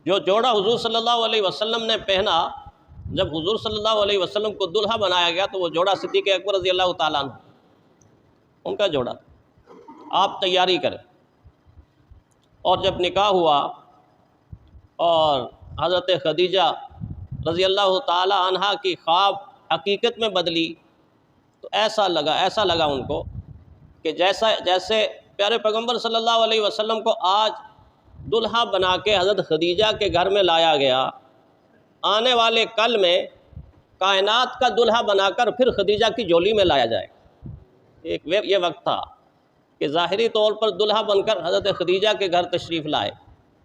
جو جوڑا حضور صلی اللہ علیہ وسلم نے پہنا، جب حضور صلی اللہ علیہ وسلم کو دلہا بنایا گیا تو وہ جوڑا صدیق اکبر رضی اللہ تعالیٰ عنہ ان کا جوڑا تھا۔ آپ تیاری کریں۔ اور جب نکاح ہوا اور حضرت خدیجہ رضی اللہ تعالیٰ عنہ کی خواب حقیقت میں بدلی تو ایسا لگا ان کو کہ جیسے پیارے پیغمبر صلی اللہ علیہ وسلم کو آج دلہا بنا کے حضرت خدیجہ کے گھر میں لایا گیا، آنے والے کل میں کائنات کا دلہا بنا کر پھر خدیجہ کی جولی میں لایا جائے۔ یہ وقت تھا کہ ظاہری طور پر دلہا بن کر حضرت خدیجہ کے گھر تشریف لائے،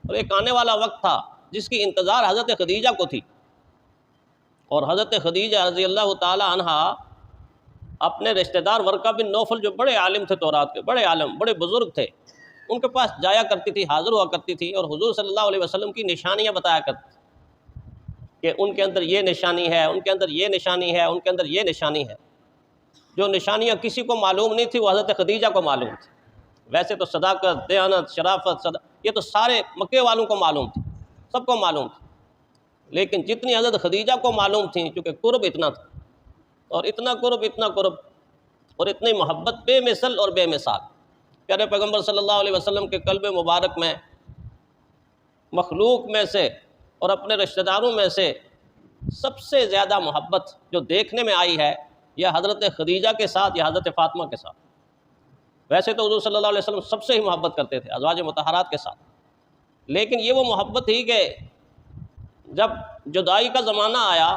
اور ایک آنے والا وقت تھا جس کی انتظار حضرت خدیجہ کو تھی۔ اور حضرت خدیجہ رضی اللہ تعالی عنہ اپنے رشتہ دار ورقہ بن نوفل جو بڑے عالم تھے، تورات کے بڑے عالم، بڑے بزرگ تھے، ان کے پاس جایا کرتی تھی، حاضر ہوا کرتی تھی، اور حضور صلی اللہ علیہ وسلم کی نشانیاں بتایا کرتی تھی کہ ان کے اندر یہ نشانی ہے، ان کے اندر یہ نشانی ہے، ان کے اندر یہ نشانی ہے۔ جو نشانیاں کسی کو معلوم نہیں تھی وہ حضرت خدیجہ کو معلوم تھی۔ ویسے تو صداقت، دیانت، شرافت، یہ تو سارے مکے والوں کو معلوم تھی، سب کو معلوم تھی، لیکن جتنی حضرت خدیجہ کو معلوم تھی، چونکہ قرب اتنا تھا، اور اتنا قرب اور اتنی محبت بے مثل اور بے مثال۔ پیارے پیغمبر صلی اللہ علیہ وسلم کے قلب مبارک میں مخلوق میں سے اور اپنے رشتہ داروں میں سے سب سے زیادہ محبت جو دیکھنے میں آئی ہے یہ حضرت خدیجہ کے ساتھ یا حضرت فاطمہ کے ساتھ۔ ویسے تو حضور صلی اللہ علیہ وسلم سب سے ہی محبت کرتے تھے، ازواج مطہرات کے ساتھ، لیکن یہ وہ محبت تھی کہ جب جدائی کا زمانہ آیا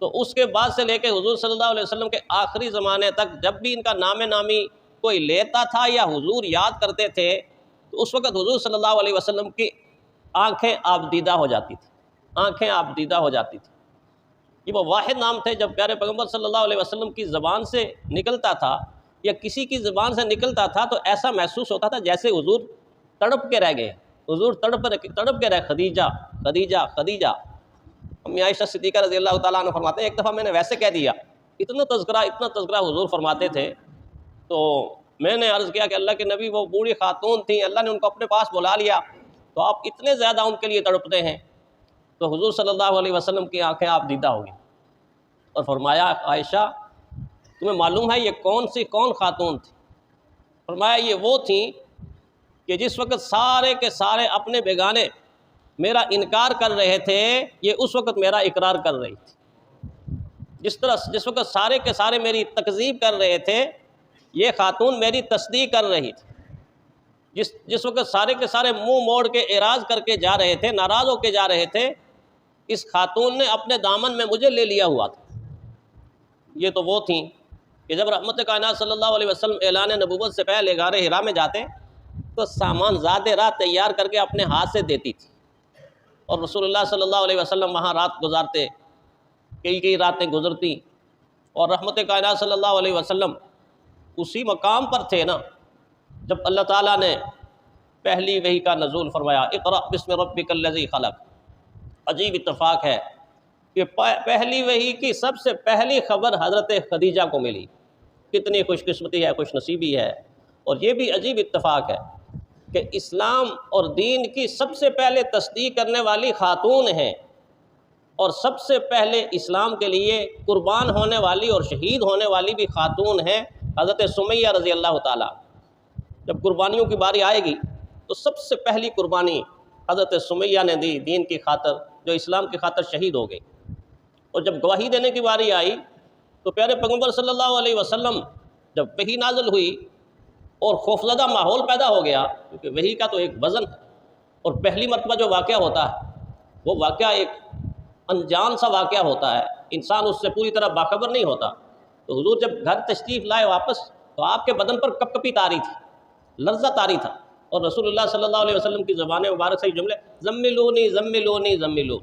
تو اس کے بعد سے لے کے حضور صلی اللہ علیہ وسلم کے آخری زمانے تک جب بھی ان کا نام نامی کوئی لیتا تھا یا حضور یاد کرتے تھے تو اس وقت حضور صلی اللہ علیہ وسلم کی آنکھیں آبدیدہ ہو جاتی تھی، آنکھیں آبدیدہ ہو جاتی تھی۔ یہ وہ واحد نام تھے جب پیارے پیغمبر صلی اللہ علیہ وسلم کی زبان سے نکلتا تھا یا کسی کی زبان سے نکلتا تھا تو ایسا محسوس ہوتا تھا جیسے حضور تڑپ کے رہ گئے، حضور تڑپ کے رہے، خدیجہ خدیجہ خدیجہ۔ امی عائشہ صدیقہ رضی اللہ تعالیٰ عنہ فرماتے ہیں ایک دفعہ میں نے ویسے کہہ دیا، اتنا تذکرہ حضور فرماتے تھے، تو میں نے عرض کیا کہ اللہ کے نبی وہ بوڑھی خاتون تھیں، اللہ نے ان کو اپنے پاس بلا لیا تو آپ اتنے زیادہ ان کے لیے تڑپتے ہیں، تو حضور صلی اللہ علیہ وسلم کی آنکھیں آپ دیدہ ہوگی، اور فرمایا عائشہ تمہیں معلوم ہے یہ کون خاتون تھی؟ فرمایا یہ وہ تھیں کہ جس وقت سارے کے سارے اپنے بیگانے میرا انکار کر رہے تھے یہ اس وقت میرا اقرار کر رہی تھی، جس وقت سارے کے سارے میری تکذیب کر رہے تھے یہ خاتون میری تصدیق کر رہی تھی، جس وقت سارے کے سارے منہ موڑ کے اعراض کر کے جا رہے تھے، ناراض ہو کے جا رہے تھے، اس خاتون نے اپنے دامن میں مجھے لے لیا ہوا تھا۔ یہ تو وہ تھیں کہ جب رحمت کائنات صلی اللہ علیہ وسلم اعلان نبوت سے پہلے غار حرا میں جاتے تو سامان زاد رات تیار کر کے اپنے ہاتھ سے دیتی تھی، اور رسول اللہ صلی اللہ علیہ وسلم وہاں رات گزارتے، کئی راتیں گزرتی، اور رحمت کائنات صلی اللہ علیہ وسلم اسی مقام پر تھے نا جب اللہ تعالیٰ نے پہلی وحی کا نزول فرمایا، اقرأ بسم ربک الذی خلق۔ عجیب اتفاق ہے کہ پہلی وحی کی سب سے پہلی خبر حضرت خدیجہ کو ملی، کتنی خوش قسمتی ہے، خوش نصیبی ہے۔ اور یہ بھی عجیب اتفاق ہے کہ اسلام اور دین کی سب سے پہلے تصدیق کرنے والی خاتون ہیں، اور سب سے پہلے اسلام کے لیے قربان ہونے والی اور شہید ہونے والی بھی خاتون ہیں حضرت سمیہ رضی اللہ تعالیٰ۔ جب قربانیوں کی باری آئے گی تو سب سے پہلی قربانی حضرت سمیہ نے دی دین کی خاطر، جو اسلام کی خاطر شہید ہو گئی۔ اور جب گواہی دینے کی باری آئی تو پیارے پیغمبر صلی اللہ علیہ وسلم جب وحی نازل ہوئی اور خوفزدہ ماحول پیدا ہو گیا، کیونکہ وحی کا تو ایک وزن ہے، اور پہلی مرتبہ جو واقعہ ہوتا ہے وہ واقعہ ایک انجان سا واقعہ ہوتا ہے، انسان اس سے پوری طرح باخبر نہیں ہوتا۔ تو حضور جب گھر تشریف لائے واپس تو آپ کے بدن پر کپ کپی طاری تھی، لرزہ طاری تھا، اور رسول اللہ صلی اللہ علیہ وسلم کی زبان مبارک سے جملے زملونی زملونی زملو،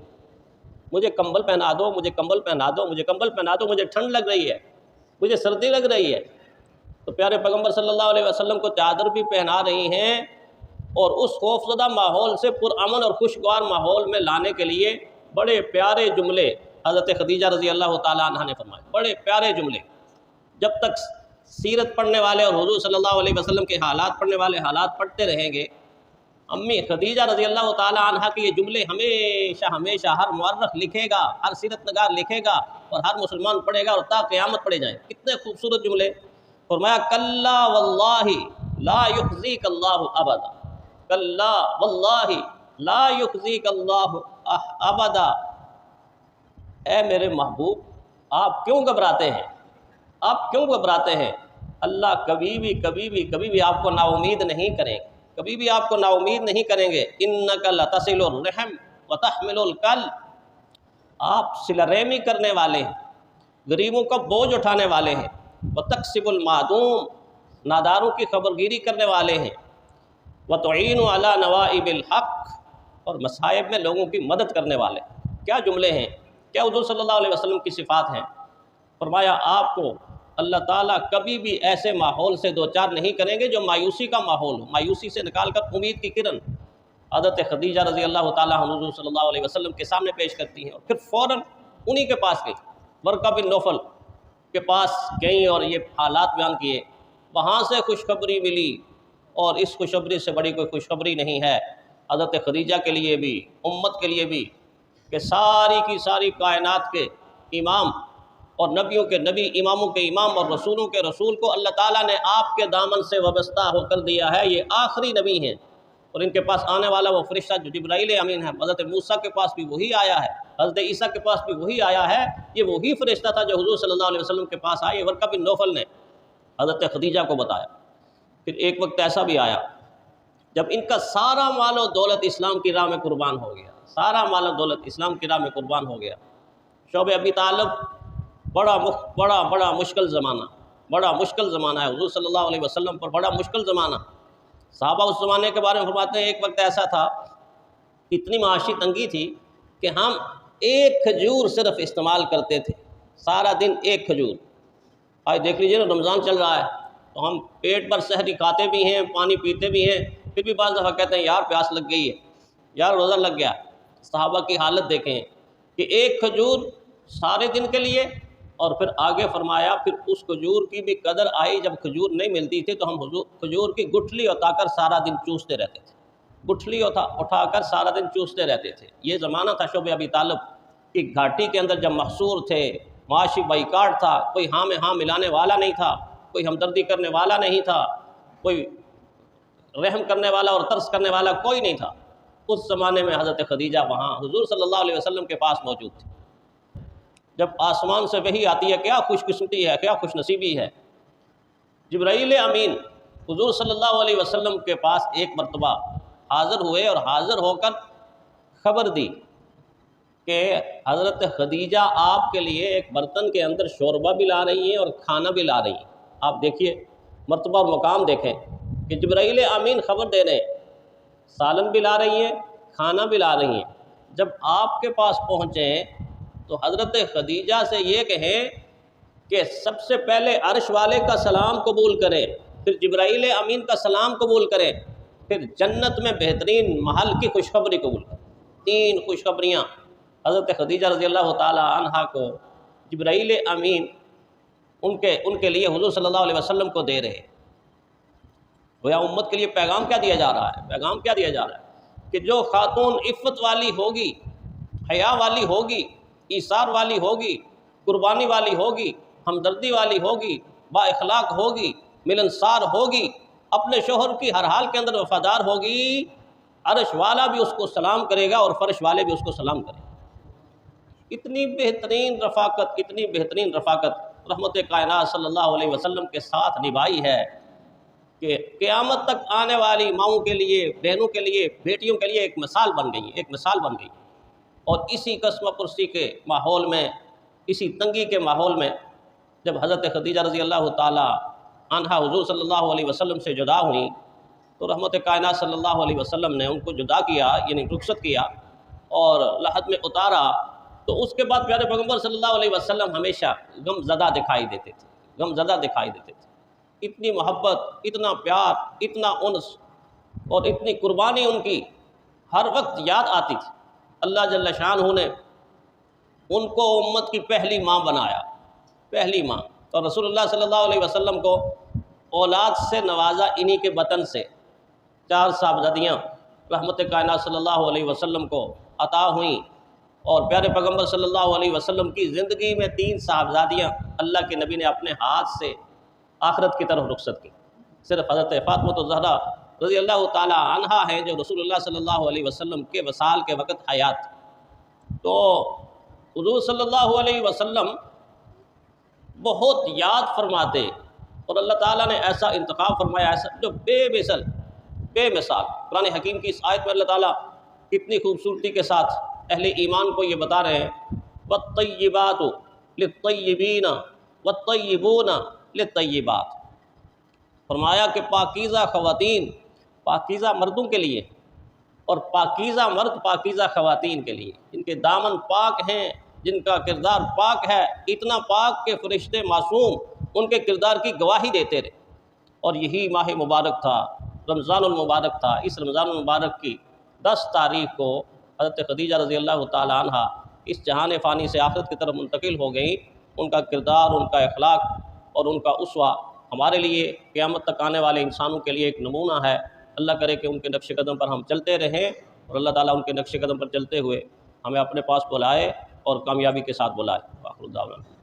مجھے کمبل پہنا دو، مجھے کمبل پہنا دو، مجھے کمبل پہنا دو، مجھے ٹھنڈ لگ رہی ہے، مجھے سردی لگ رہی ہے۔ تو پیارے پیغمبر صلی اللہ علیہ وسلم کو چادر بھی پہنا رہی ہیں، اور اس خوفزدہ ماحول سے پرامن اور خوشگوار ماحول میں لانے کے لیے بڑے پیارے جملے حضرت خدیجہ رضی اللہ تعالیٰ عنہ نے فرمائے، بڑے پیارے جملے۔ جب تک سیرت پڑھنے والے اور حضور صلی اللہ علیہ وسلم کے حالات پڑھنے والے حالات پڑھتے رہیں گے امی خدیجہ رضی اللہ تعالی عنہ کے یہ جملے ہمیشہ ہمیشہ ہر مورخ لکھے گا، ہر سیرت نگار لکھے گا اور ہر مسلمان پڑھے گا اور تا قیامت پڑھے جائیں۔ کتنے خوبصورت جملے۔ فرمایا کلا واللہ لا یخزیک اللہ ابدا، کلا واللہ لا یخزیک اللہ ابدا، اے میرے محبوب آپ کیوں گھبراتے ہیں، آپ کیوں گھبراتے ہیں، اللہ کبھی بھی آپ کو نا امید نہیں کریں، کبھی بھی آپ کو نا امید نہیں کریں گے۔ انک لتصل الرحم وتحمل الکل، آپ صلہ رحمی کرنے والے ہیں، غریبوں کا بوجھ اٹھانے والے ہیں، وتکسب المعدوم، ناداروں کی خبرگیری کرنے والے ہیں، وتعین علی نوائب الحق، اور مصائب میں لوگوں کی مدد کرنے والے۔ کیا جملے ہیں، کیا حضور صلی اللہ علیہ وسلم کی صفات ہیں۔ فرمایا آپ کو اللہ تعالیٰ کبھی بھی ایسے ماحول سے دوچار نہیں کریں گے جو مایوسی کا ماحول ہو، مایوسی سے نکال کر امید کی کرن حضرت خدیجہ رضی اللہ تعالیٰ عنہ حضور صلی اللہ علیہ وسلم کے سامنے پیش کرتی ہیں، اور پھر فوراً انہی کے پاس گئی، ورقہ بن نوفل کے پاس گئیں اور یہ حالات بیان کیے، وہاں سے خوشخبری ملی، اور اس خوشخبری سے بڑی کوئی خوشخبری نہیں ہے حضرت خدیجہ کے لیے بھی، امت کے لیے بھی، کہ ساری کی ساری کائنات کے امام اور نبیوں کے نبی، اماموں کے امام اور رسولوں کے رسول کو اللہ تعالیٰ نے آپ کے دامن سے وابستہ ہو کر دیا ہے۔ یہ آخری نبی ہیں، اور ان کے پاس آنے والا وہ فرشتہ جو جبرائیل امین ہے، حضرت موسیٰ کے پاس بھی وہی آیا ہے، حضرت عیسیٰ کے پاس بھی وہی آیا ہے، یہ وہی فرشتہ تھا جو حضور صلی اللہ علیہ وسلم کے پاس آئے۔ ورقہ بن نوفل نے حضرت خدیجہ کو بتایا۔ پھر ایک وقت ایسا بھی آیا جب ان کا سارا مال و دولت اسلام کی راہ میں قربان ہو گیا، سارا مال و دولت اسلام کی راہ میں قربان ہو گیا۔ شعب ابی طالب بڑا مشکل زمانہ ہے حضور صلی اللہ علیہ وسلم پر، بڑا مشکل زمانہ۔ صحابہ اس زمانے کے بارے میں فرماتے ہیں ایک وقت ایسا تھا، اتنی معاشی تنگی تھی کہ ہم ایک کھجور صرف استعمال کرتے تھے، سارا دن ایک کھجور۔ آج دیکھ لیجئے نا، رمضان چل رہا ہے تو ہم پیٹ پر سحری کھاتے بھی ہیں، پانی پیتے بھی ہیں، پھر بھی بعض دفعہ کہتے ہیں یار پیاس لگ گئی ہے، یار روزہ لگ گیا۔ صحابہ کی حالت دیکھیں کہ ایک کھجور سارے دن کے لیے، اور پھر آگے فرمایا پھر اس کھجور کی بھی قدر آئی جب کھجور نہیں ملتی تھی تو ہم کھجور کی گٹھلی اٹھا کر سارا دن چوستے رہتے تھے، گٹھلی اٹھا کر سارا دن چوستے رہتے تھے۔ یہ زمانہ تھا شعب ابی طالب کی گھاٹی کے اندر، جب محصور تھے، معاشی بائیکاٹ تھا، کوئی ہاں میں ہاں ملانے والا نہیں تھا، کوئی ہمدردی کرنے والا نہیں تھا، کوئی رحم کرنے والا اور ترس کرنے والا کوئی نہیں تھا۔ اس زمانے میں حضرت خدیجہ وہاں حضور صلی اللہ علیہ وسلم کے پاس موجود تھی۔ جب آسمان سے وحی آتی ہے، کیا خوش قسمتی ہے، کیا خوش نصیبی ہے۔ جبرائیل امین حضور صلی اللہ علیہ وسلم کے پاس ایک مرتبہ حاضر ہوئے اور حاضر ہو کر خبر دی کہ حضرت خدیجہ آپ کے لیے ایک برتن کے اندر شوربہ بھی لا رہی ہیں اور کھانا بھی لا رہی ہیں۔ آپ دیکھیے مرتبہ اور مقام دیکھیں کہ جبرائیل امین خبر دے رہے ہیں، سالن بھی لا رہی ہیں، کھانا بھی لا رہی ہیں۔ جب آپ کے پاس پہنچیں تو حضرت خدیجہ سے یہ کہیں کہ سب سے پہلے عرش والے کا سلام قبول کریں، پھر جبرائیل امین کا سلام قبول کریں، پھر جنت میں بہترین محل کی خوشخبری قبول کریں۔ 3 خوشخبریاں حضرت خدیجہ رضی اللہ تعالی عنہا کو جبرائیل امین ان کے لیے حضور صلی اللہ علیہ وسلم کو دے رہے۔ گویا امت کے لیے پیغام کیا دیا جا رہا ہے، پیغام کیا دیا جا رہا ہے کہ جو خاتون عفت والی ہوگی، حیا والی ہوگی، ایثار والی ہوگی، قربانی والی ہوگی، ہمدردی والی ہوگی، با اخلاق ہوگی، ملنسار ہوگی، اپنے شوہر کی ہر حال کے اندر وفادار ہوگی، عرش والا بھی اس کو سلام کرے گا اور فرش والے بھی اس کو سلام کریں گے۔ اتنی بہترین رفاقت رحمت کائنات صلی اللہ علیہ وسلم کے ساتھ نبھائی ہے کہ قیامت تک آنے والی ماؤں کے لیے، بہنوں کے لیے، بیٹیوں کے لیے ایک مثال بن گئی۔ اور اسی قسم پرسی کے ماحول میں، اسی تنگی کے ماحول میں جب حضرت خدیجہ رضی اللہ تعالی عنہا حضور صلی اللہ علیہ وسلم سے جدا ہوئیں تو رحمت کائنات صلی اللہ علیہ وسلم نے ان کو جدا کیا، یعنی رخصت کیا اور لحد میں اتارا، تو اس کے بعد پیارے پیغمبر صلی اللہ علیہ وسلم ہمیشہ غم زدہ دکھائی دیتے تھے۔ اتنی محبت، اتنا پیار، اتنا انس اور اتنی قربانی ان کی ہر وقت یاد آتی تھی۔ اللہ جل شانہ نے ان کو امت کی پہلی ماں بنایا، پہلی ماں، اور رسول اللہ صلی اللہ علیہ وسلم کو اولاد سے نوازا انہی کے بطن سے۔ 4 صاحبزادیاں رحمت کائنات صلی اللہ علیہ وسلم کو عطا ہوئیں، اور پیارے پیغمبر صلی اللہ علیہ وسلم کی زندگی میں 3 صاحبزادیاں اللہ کے نبی نے اپنے ہاتھ سے آخرت کی طرف رخصت کی۔ صرف حضرت فاطمہ الزہرا رضی اللہ تعالی عنہا ہیں جو رسول اللہ صلی اللہ علیہ وسلم کے وصال کے وقت حیات تھی۔ تو حضور صلی اللہ علیہ وسلم بہت یاد فرماتے، اور اللہ تعالیٰ نے ایسا انتخاب فرمایا ایسا جو بے مثال۔ قرآن حکیم کی اس آیت میں اللہ تعالیٰ کتنی خوبصورتی کے ساتھ اہل ایمان کو یہ بتا رہے ہیں، وَالطَّيِّبَاتُ لِلطَّيِّبِينَ وَالطَّيِّبُونَ لِلطَّيِّبَاتِ۔ فرمایا کہ پاکیزہ خواتین پاکیزہ مردوں کے لیے، اور پاکیزہ مرد پاکیزہ خواتین کے لیے، جن کے دامن پاک ہیں، جن کا کردار پاک ہے، اتنا پاک کہ فرشتے معصوم ان کے کردار کی گواہی دیتے رہے۔ اور یہی ماہ مبارک تھا، رمضان المبارک تھا۔ اس رمضان المبارک کی 10 تاریخ کو حضرت خدیجہ رضی اللہ تعالی عنہ اس جہان فانی سے آخرت کی طرف منتقل ہو گئیں۔ ان کا کردار، ان کا اخلاق اور ان کا اسوہ ہمارے لیے قیامت تک آنے والے انسانوں کے لیے ایک نمونہ ہے۔ اللہ کرے کہ ان کے نقش قدم پر ہم چلتے رہیں، اور اللہ تعالیٰ ان کے نقش قدم پر چلتے ہوئے ہمیں اپنے پاس بلائے اور کامیابی کے ساتھ بلائے۔ آخر دعوانا